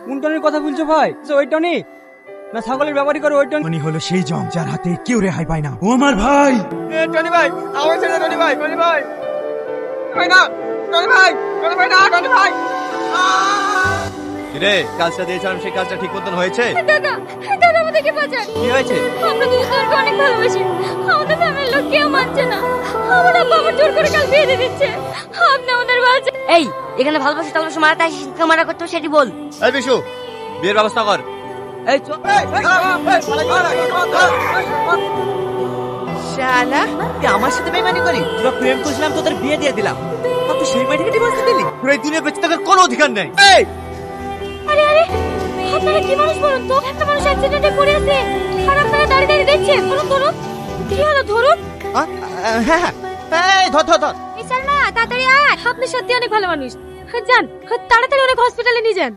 কোন টনির কথা বলছো ভাই? ওই টনি না ছাগলের ব্যাপারই করে ওই টনি? টনি হলো সেই জং যার হাতে কেউ রেহাই পায় না। ও আমার ভাই। টনি ভাই আমার ছেড়ে টনি ভাই, টনি ভাই ভাই না, টনি ভাই, টনি ভাই না, টনি ভাই। রে কাজটা দিয়েছিলাম সেই কাজটা ঠিক মতন হয়েছে? দাদা দাদা আমাদেরকে বাঁচান। কি হয়েছে? আমরা দুজনকে অনেক ভালোবাসি, আমাদের ফ্যামিলির লোক কেউ মানছে না। আমার আব্বা আমার জোর করে কাল বিয়ে দিয়ে দিচ্ছে, আপনি আমাদের বাঁচান। এই এখানে ভালোবাসা টালবাসা মারাতে আসিস, মারা করতে সেটি বল। এই বিশু বিয়ের ব্যবস্থা কর। এই চল। শালা তুই আমার সাথে বেইমানি করি? তোরা প্রেম করছিলাম, তোদের বিয়ে দিয়ে দিলাম, আর তুই সেই মেয়েটাকে ডিভোর্স দিলি? তোর এই দুনিয়া বেঁচে থাকার কোনো অধিকার নেই। এই আরে আরে আপনারা কি মানুষ বলুন তো? একটা মানুষ অ্যাক্সিডেন্টে পড়ে আছে আর আপনারা দাঁড়িয়ে দাঁড়িয়ে দেখছেন। ধরুন ধরুন, কি হলো ধরুন। হ্যাঁ হ্যাঁ, এই ধর ধর ধর। এই সালমা তাড়াতাড়ি আয়, আপনি সত্যি অনেক ভালো মানুষ। যান তাড়াতাড়ি অনেক হসপিটালে নিয়ে যান।